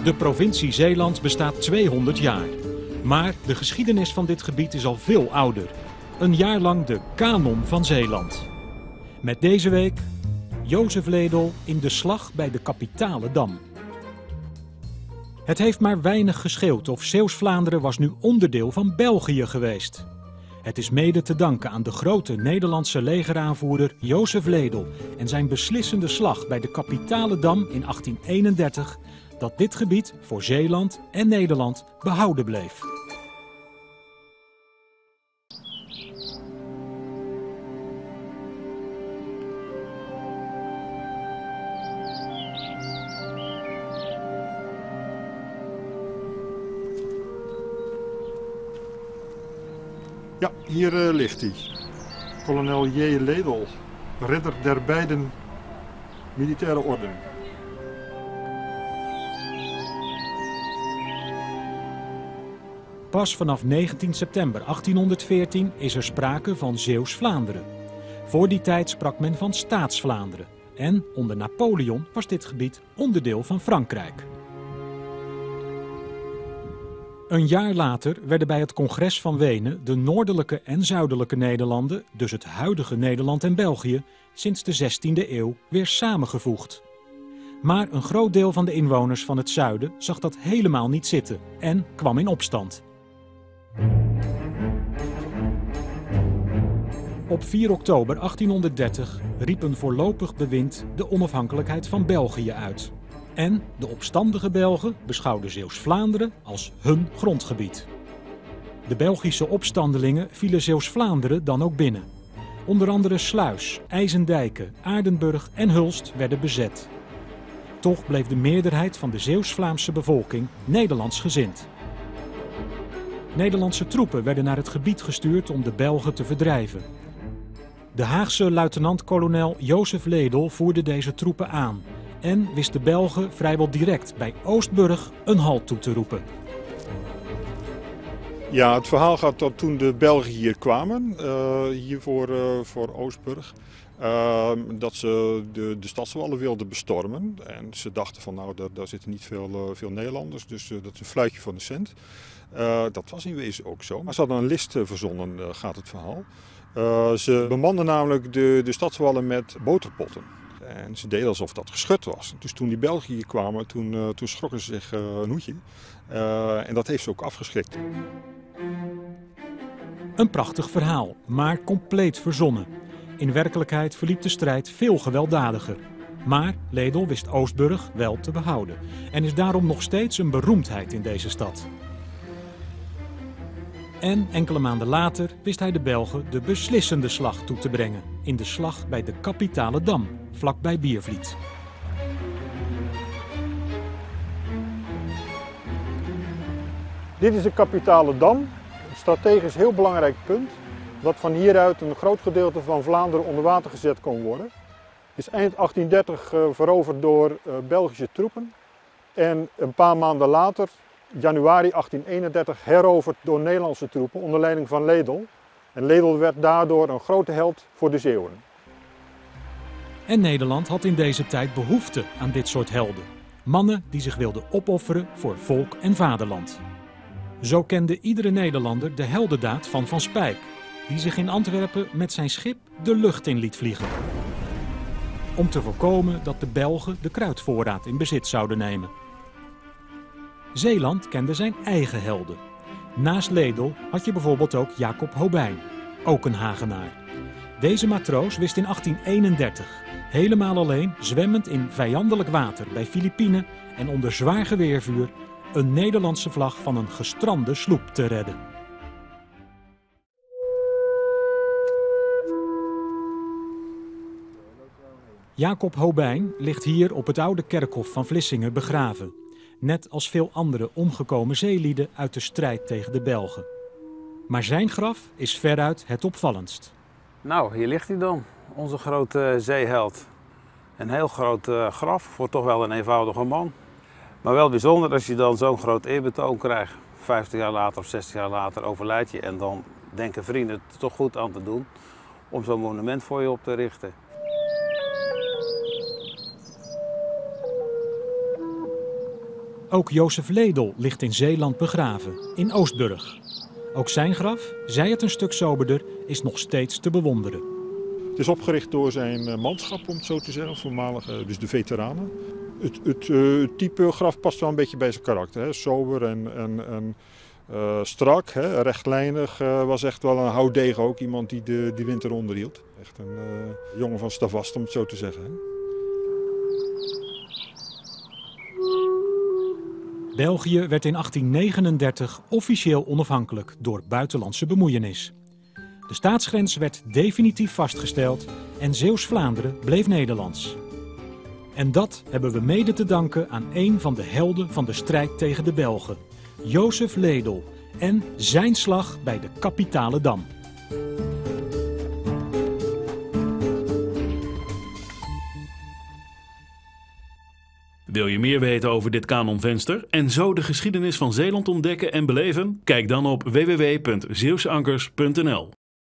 De provincie Zeeland bestaat 200 jaar. Maar de geschiedenis van dit gebied is al veel ouder. Een jaar lang de kanon van Zeeland. Met deze week Jozef Ledel in de slag bij de Kapitale Dam. Het heeft maar weinig gescheeld of Zeeuws-Vlaanderen was nu onderdeel van België geweest. Het is mede te danken aan de grote Nederlandse legeraanvoerder Jozef Ledel en zijn beslissende slag bij de Kapitale Dam in 1831 dat dit gebied voor Zeeland en Nederland behouden bleef. Ja, hier ligt hij. Kolonel J. Ledel, ridder der beiden militaire orden. Pas vanaf 19 september 1814 is er sprake van Zeeuws-Vlaanderen. Voor die tijd sprak men van Staats-Vlaanderen. En onder Napoleon was dit gebied onderdeel van Frankrijk. Een jaar later werden bij het congres van Wenen de noordelijke en zuidelijke Nederlanden, dus het huidige Nederland en België, sinds de 16e eeuw weer samengevoegd. Maar een groot deel van de inwoners van het zuiden zag dat helemaal niet zitten en kwam in opstand. Op 4 oktober 1830 riep een voorlopig bewind de onafhankelijkheid van België uit. En de opstandige Belgen beschouwden Zeeuws-Vlaanderen als hun grondgebied. De Belgische opstandelingen vielen Zeeuws-Vlaanderen dan ook binnen. Onder andere Sluis, IJsendijke, Aardenburg en Hulst werden bezet. Toch bleef de meerderheid van de Zeeuws-Vlaamse bevolking Nederlandsgezind. Nederlandse troepen werden naar het gebied gestuurd om de Belgen te verdrijven. De Haagse luitenant-kolonel Jozef Ledel voerde deze troepen aan en wist de Belgen vrijwel direct bij Oostburg een halt toe te roepen. Ja, het verhaal gaat dat toen de Belgen hier kwamen, hier voor Oostburg, dat ze de stadswallen wilden bestormen. En ze dachten van nou, daar zitten niet veel Nederlanders, dus dat is een fluitje van de cent. Dat was in wezen ook zo. Maar ze hadden een list verzonnen, gaat het verhaal. Ze bemanden namelijk de stadswallen met boterpotten. En ze deden alsof dat geschut was. Dus toen die Belgen hier kwamen, toen schrokken ze zich een hoedje. En dat heeft ze ook afgeschrikt. Een prachtig verhaal, maar compleet verzonnen. In werkelijkheid verliep de strijd veel gewelddadiger. Maar Ledel wist Oostburg wel te behouden. En is daarom nog steeds een beroemdheid in deze stad. En enkele maanden later wist hij de Belgen de beslissende slag toe te brengen. In de slag bij de Kapitale Dam, vlakbij Biervliet. Dit is de Kapitale Dam, een strategisch heel belangrijk punt. Dat van hieruit een groot gedeelte van Vlaanderen onder water gezet kon worden. Is eind 1830 veroverd door Belgische troepen. En een paar maanden later, januari 1831, heroverd door Nederlandse troepen onder leiding van Ledel. En Ledel werd daardoor een grote held voor de Zeeuwen. En Nederland had in deze tijd behoefte aan dit soort helden. Mannen die zich wilden opofferen voor volk en vaderland. Zo kende iedere Nederlander de heldendaad van Van Speyk, die zich in Antwerpen met zijn schip de lucht in liet vliegen. Om te voorkomen dat de Belgen de kruitvoorraad in bezit zouden nemen. Zeeland kende zijn eigen helden. Naast Ledel had je bijvoorbeeld ook Jacob Hobijn, ook een Hagenaar. Deze matroos wist in 1831, helemaal alleen zwemmend in vijandelijk water bij Filipijnen en onder zwaar geweervuur, een Nederlandse vlag van een gestrande sloep te redden. Jacob Hobijn ligt hier op het oude kerkhof van Vlissingen begraven. Net als veel andere omgekomen zeelieden uit de strijd tegen de Belgen. Maar zijn graf is veruit het opvallendst. Nou, hier ligt hij dan, onze grote zeeheld. Een heel groot graf voor toch wel een eenvoudige man. Maar wel bijzonder als je dan zo'n groot eerbetoon krijgt. 50 jaar later of 60 jaar later overlijdt je en dan denken vrienden het toch goed aan te doen om zo'n monument voor je op te richten. Ook Jozef Ledel ligt in Zeeland begraven, in Oostburg. Ook zijn graf, zij het een stuk soberder, is nog steeds te bewonderen. Het is opgericht door zijn manschap, om het zo te zeggen, voormalige, dus de veteranen. Het type graf past wel een beetje bij zijn karakter. Hè. Sober en strak, hè. Rechtlijnig, was echt wel een houtdegen ook. Iemand die die winter onderhield. Echt een jongen van stavast, om het zo te zeggen. Hè. België werd in 1839 officieel onafhankelijk door buitenlandse bemoeienis. De staatsgrens werd definitief vastgesteld en Zeeuws-Vlaanderen bleef Nederlands. En dat hebben we mede te danken aan een van de helden van de strijd tegen de Belgen, Jozef Ledel, en zijn slag bij de Kapitale Dam. Wil je meer weten over dit kanonvenster en zo de geschiedenis van Zeeland ontdekken en beleven? Kijk dan op www.zeeuwseankers.nl.